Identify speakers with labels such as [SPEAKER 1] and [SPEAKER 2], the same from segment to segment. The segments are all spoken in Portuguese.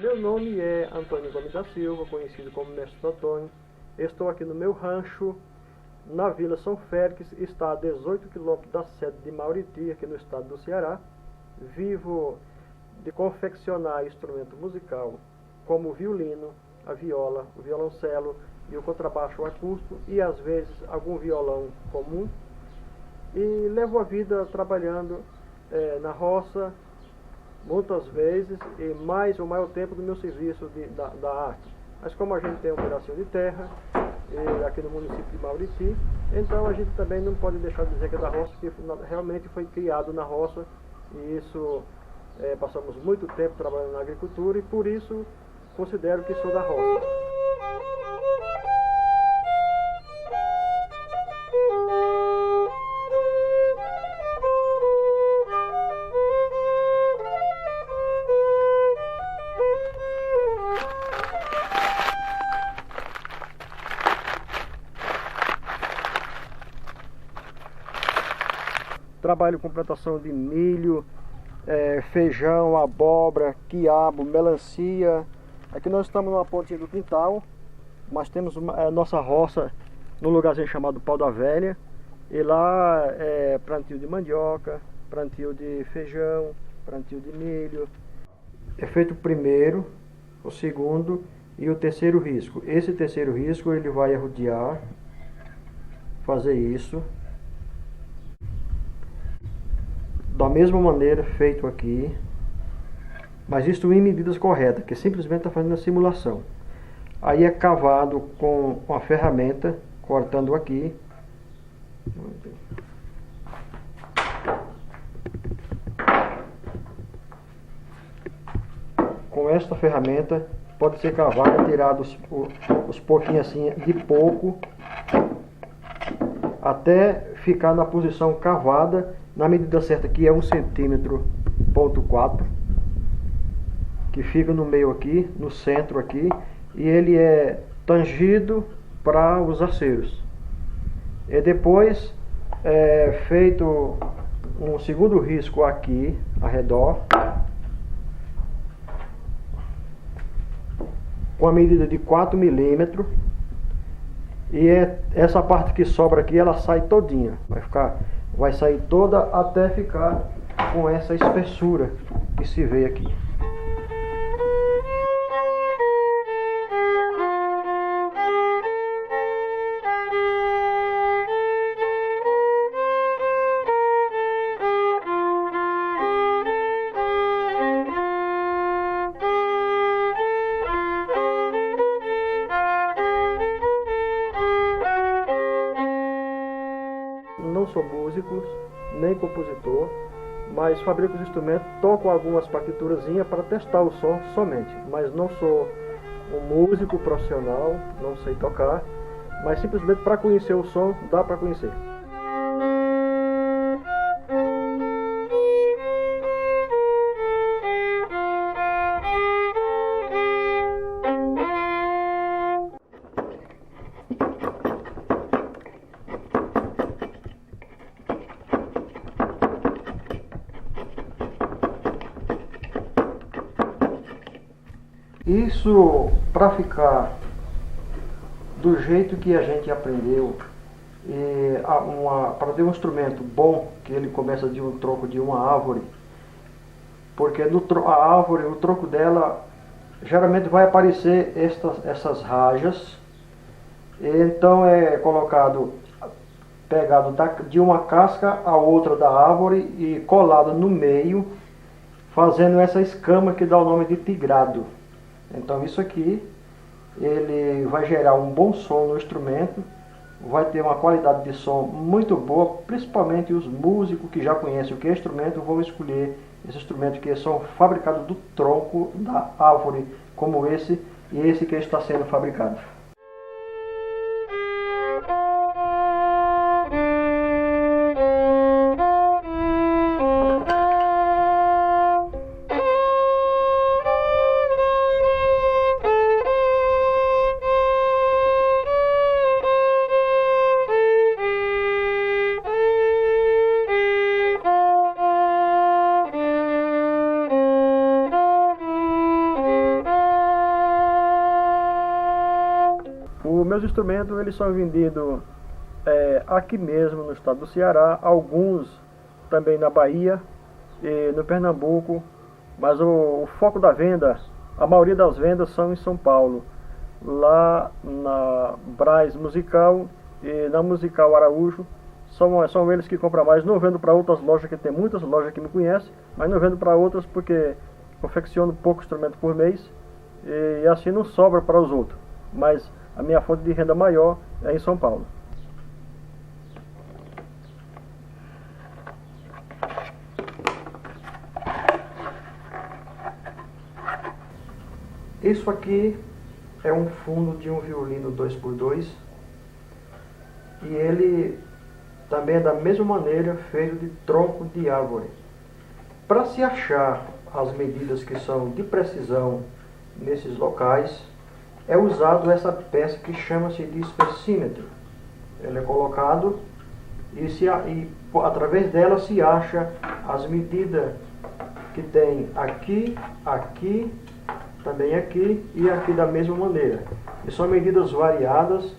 [SPEAKER 1] Meu nome é Antônio Gomes da Silva, conhecido como Mestre Antônio. Estou aqui no meu rancho, na Vila São Félix, está a 18 quilômetros da sede de Mauriti, aqui no estado do Ceará. Vivo de confeccionar instrumento musical, como o violino, a viola, o violoncelo e o contrabaixo acústico, e às vezes algum violão comum. E levo a vida trabalhando na roça, muitas vezes, e o maior tempo do meu serviço da arte. Mas como a gente tem um pedacinho de terra aqui no município de Mauriti, então a gente também não pode deixar de dizer que é da roça, porque realmente foi criado na roça, e isso passamos muito tempo trabalhando na agricultura, e por isso considero que sou da roça. Trabalho com plantação de milho, feijão, abóbora, quiabo, melancia. Aqui nós estamos numa pontinha do quintal, mas temos a nossa roça num lugarzinho chamado Pau da Velha. E lá é plantio de mandioca, plantio de feijão, plantio de milho. É feito o primeiro, o segundo e o terceiro risco. Esse terceiro risco ele vai arrodear, fazer isso. Da mesma maneira feito aqui, mas isto em medidas corretas, que simplesmente está fazendo a simulação. Aí é cavado com a ferramenta, cortando aqui. Com esta ferramenta pode ser cavado, tirado os pouquinhos assim de pouco, até ficar na posição cavada, na medida certa, que é 1,4 centímetro, que fica no meio aqui, no centro aqui, e ele é tangido para os aceros. E depois é feito um segundo risco aqui, ao redor, com a medida de 4 milímetros, e essa parte que sobra aqui, ela sai todinha, vai sair toda até ficar com essa espessura que se vê aqui. Não sou músico, nem compositor, mas fabrico os instrumentos, toco algumas partiturazinhas para testar o som somente, mas não sou um músico profissional, não sei tocar, mas simplesmente para conhecer o som, dá para conhecer. Isso para ficar do jeito que a gente aprendeu, para ter um instrumento bom, que ele começa de um tronco de uma árvore, porque a árvore, o tronco dela, geralmente vai aparecer essas rajas, então é pegado de uma casca a outra da árvore e colado no meio, fazendo essa escama que dá o nome de tigrado. Então isso aqui, ele vai gerar um bom som no instrumento, vai ter uma qualidade de som muito boa, principalmente os músicos que já conhecem o que é instrumento vão escolher esse instrumento que são fabricados do tronco da árvore, como esse e esse que está sendo fabricado. meus instrumentos eles são vendidos aqui mesmo no estado do Ceará, alguns também na Bahia e no Pernambuco, mas o foco da venda, a maioria das vendas são em São Paulo, lá na Braz Musical e na Musical Araújo. São eles que compram mais. Não vendo para outras lojas, que tem muitas lojas que me conhecem, mas não vendo para outras porque confecciono pouco instrumento por mês e assim não sobra para os outros. Mas a minha fonte de renda maior é em São Paulo. Isso aqui é um fundo de um violino 2x2 e ele também é da mesma maneira feito de tronco de árvore. Para se achar as medidas que são de precisão nesses locais, é usado essa peça que chama-se de spessímetro. Ele é colocado e através dela se acha as medidas que tem aqui, aqui, também aqui e aqui da mesma maneira. E são medidas variadas,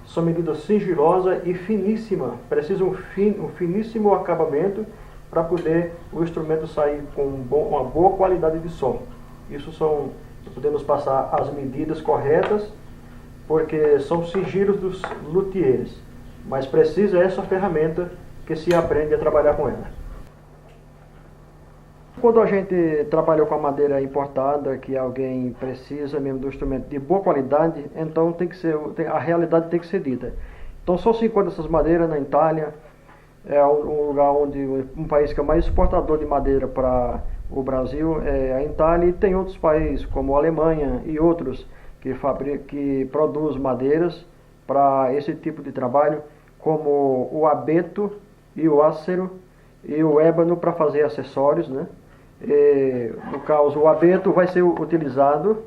[SPEAKER 1] são medidas sigilosas e finíssimas. Precisa um finíssimo acabamento para poder o instrumento sair com uma boa qualidade de som. Isso podemos passar as medidas corretas, porque são sigilos dos luthiers. Mas precisa essa ferramenta que se aprende a trabalhar com ela. Quando a gente trabalha com a madeira importada, que alguém precisa mesmo do instrumento de boa qualidade, então a realidade tem que ser dita. Então só se encontra essas madeiras na Itália, é um país que é o mais exportador de madeira para o Brasil, é a Itália, e tem outros países como a Alemanha e outros que produzem madeiras para esse tipo de trabalho, como o abeto e o ácero e o ébano para fazer acessórios, né? No caso, o abeto vai ser utilizado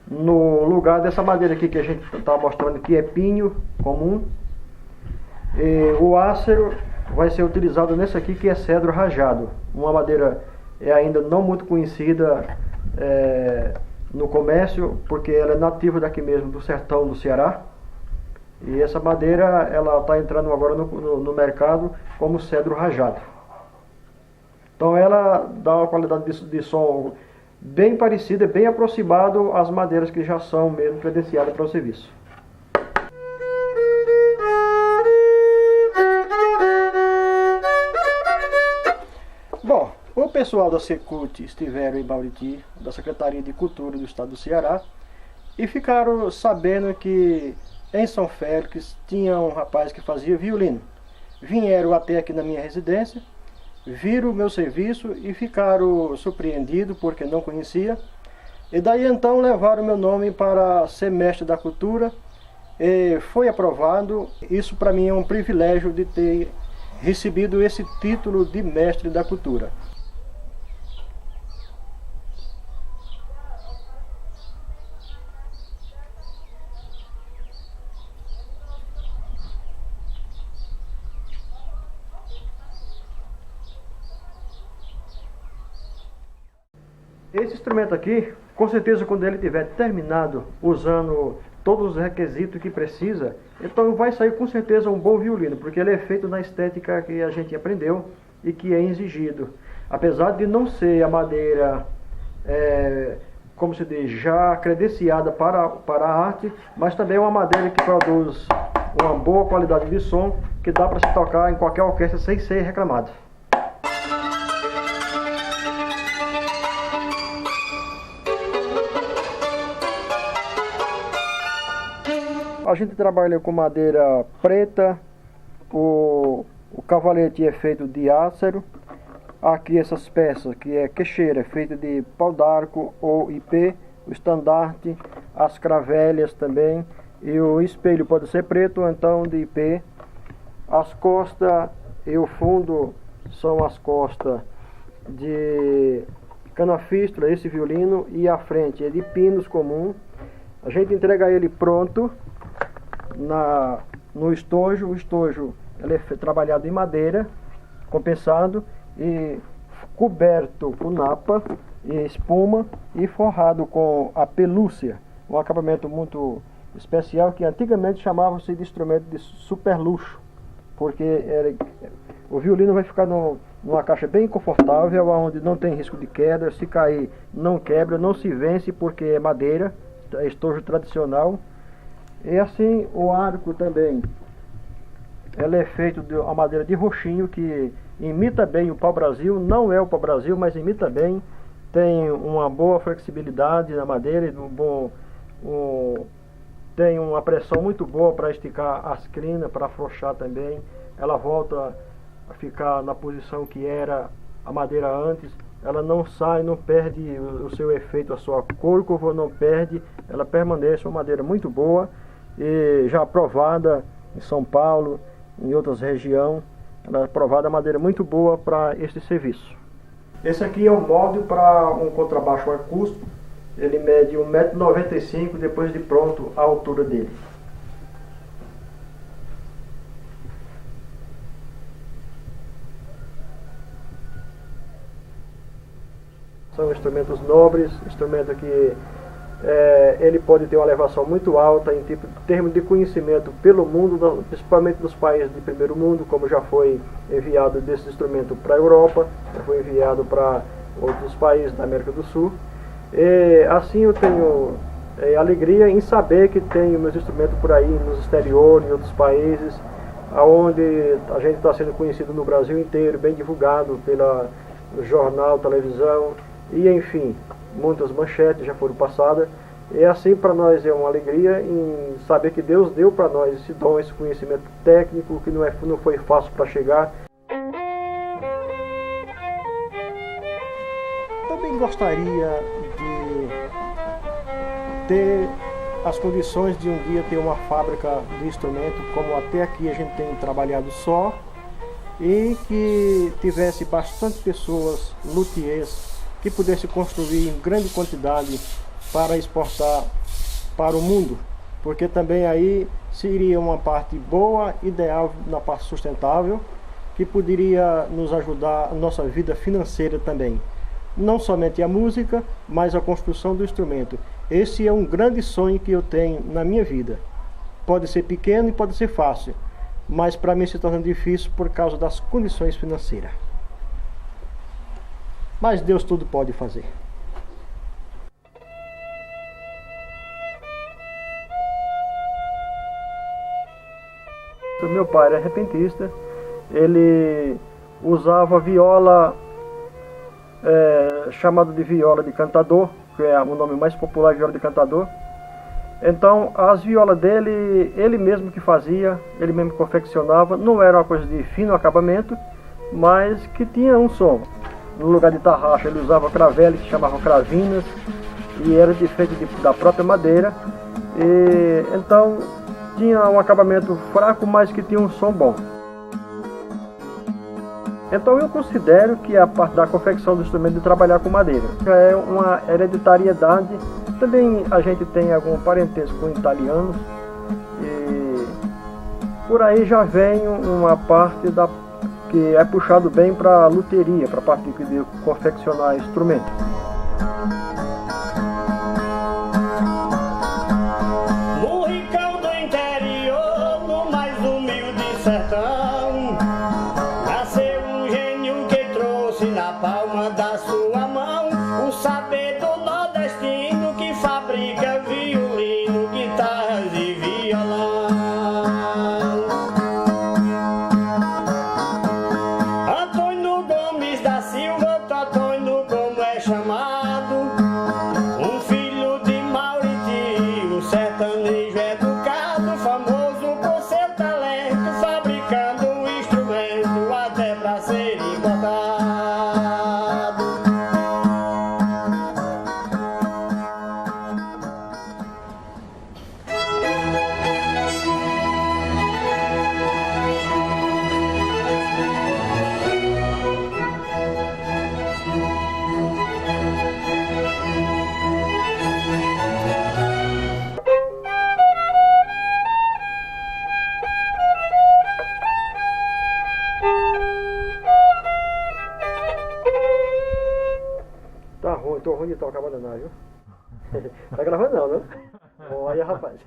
[SPEAKER 1] no lugar dessa madeira aqui que a gente está mostrando, que é pinho comum. O ácero vai ser utilizado nesse aqui, que é cedro rajado, uma madeira ainda não muito conhecida no comércio, porque ela é nativa daqui mesmo, do sertão do Ceará. E essa madeira ela está entrando agora no mercado como cedro rajado. Então ela dá uma qualidade de som bem parecida, bem aproximado às madeiras que já são mesmo credenciadas para o serviço. Bom, o pessoal da Secult estiveram em Bauriti, da Secretaria de Cultura do Estado do Ceará, e ficaram sabendo que em São Félix tinha um rapaz que fazia violino. Vieram até aqui na minha residência, viram o meu serviço e ficaram surpreendidos porque não conhecia. E daí então levaram meu nome para ser mestre da cultura e foi aprovado. Isso para mim é um privilégio de ter recebido esse título de mestre da cultura. Esse instrumento aqui, com certeza quando ele tiver terminado, usando todos os requisitos que precisa, então vai sair com certeza um bom violino, porque ele é feito na estética que a gente aprendeu e que é exigido. Apesar de não ser a madeira, como se diz, já credenciada para a arte, mas também é uma madeira que produz uma boa qualidade de som, que dá para se tocar em qualquer orquestra sem ser reclamado. A gente trabalha com madeira preta, o cavalete é feito de ácero. Aqui essas peças, que é queixeira, é feita de pau d'arco ou ipê, o estandarte, as cravelhas também, e o espelho pode ser preto ou então de ipê. As costas e o fundo são as costas de canafístula, esse violino, e a frente é de pinos comum. A gente entrega ele pronto no estojo. O estojo ele é trabalhado em madeira, compensado e coberto com napa e espuma e forrado com a pelúcia, um acabamento muito especial que antigamente chamava-se de instrumento de super luxo, porque o violino vai ficar numa caixa bem confortável, onde não tem risco de queda, se cair não quebra, não se vence porque é madeira, é estojo tradicional. E assim o arco também, ela é feito de uma madeira de roxinho que imita bem o pau-brasil, não é o pau-brasil, mas imita bem, tem uma boa flexibilidade na madeira, tem uma pressão muito boa para esticar as crinas, para afrouxar também. Ela volta a ficar na posição que era a madeira antes. Ela não sai, não perde o seu efeito, a sua cor não perde. Ela permanece uma madeira muito boa e já aprovada em São Paulo, em outras regiões. Ela é aprovada madeira muito boa para este serviço. Esse aqui é o molde para um contrabaixo acústico. Ele mede 1,95 m depois de pronto a altura dele. São instrumentos nobres, instrumento que ele pode ter uma elevação muito alta em termos de conhecimento pelo mundo, principalmente nos países de primeiro mundo, como já foi enviado desse instrumento para a Europa, já foi enviado para outros países da América do Sul. E assim eu tenho alegria em saber que tenho meus instrumentos por aí nos exteriores, em outros países, onde a gente está sendo conhecido no Brasil inteiro, bem divulgado pela jornal, televisão e enfim, muitas manchetes já foram passadas. E assim para nós é uma alegria em saber que Deus deu para nós esse dom, esse conhecimento técnico que não foi fácil para chegar. Também gostaria de ter as condições de um dia ter uma fábrica de instrumento, como até aqui a gente tem trabalhado só, e que tivesse bastante pessoas luthiers que pudesse construir em grande quantidade para exportar para o mundo, porque também aí seria uma parte boa, ideal na parte sustentável, que poderia nos ajudar a nossa vida financeira também. Não somente a música, mas a construção do instrumento. Esse é um grande sonho que eu tenho na minha vida. Pode ser pequeno e pode ser fácil, mas para mim se torna difícil por causa das condições financeiras. Mas Deus tudo pode fazer. O meu pai era repentista, ele usava viola chamado de viola de cantador, que é o nome mais popular, viola de cantador. Então as violas dele, ele mesmo que fazia, ele mesmo confeccionava, não era uma coisa de fino acabamento, mas que tinha um som. No lugar de tarraxa ele usava cravele, que chamavam cravinas, e era feito da própria madeira. E então tinha um acabamento fraco, mas que tinha um som bom. Então eu considero que a parte da confecção do instrumento de trabalhar com madeira já é uma hereditariedade. Também a gente tem algum parentesco com italianos, e por aí já vem uma parte que é puxado bem para a luteria, para a parte de confeccionar instrumentos.
[SPEAKER 2] No rincão do interior, no mais humilde sertão, nasceu um gênio que trouxe na palma da sua mão o saber do nordestino que fabrica violino, guitarras e violão. Antônio Gomes da Silva, Totônio como é chamado, um filho de Mauriti, um sertanejo educado, famoso por seu talento, fabricando um instrumento até para ser importado.
[SPEAKER 1] Tá ruim, tô ruim de tocar banana, viu? Tá gravando não, né? Olha, rapaz.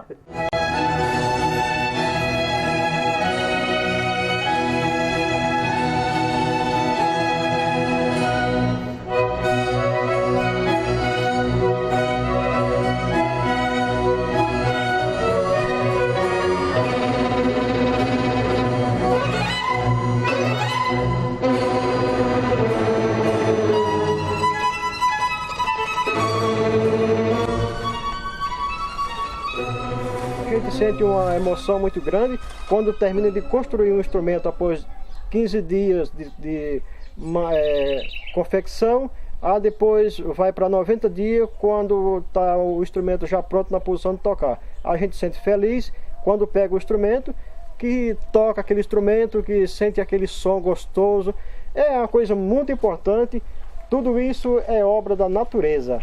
[SPEAKER 1] A gente sente uma emoção muito grande quando termina de construir um instrumento após 15 dias de confecção, depois vai para 90 dias quando está o instrumento já pronto na posição de tocar. A gente se sente feliz quando pega o instrumento, que toca aquele instrumento, que sente aquele som gostoso. É uma coisa muito importante. Tudo isso é obra da natureza.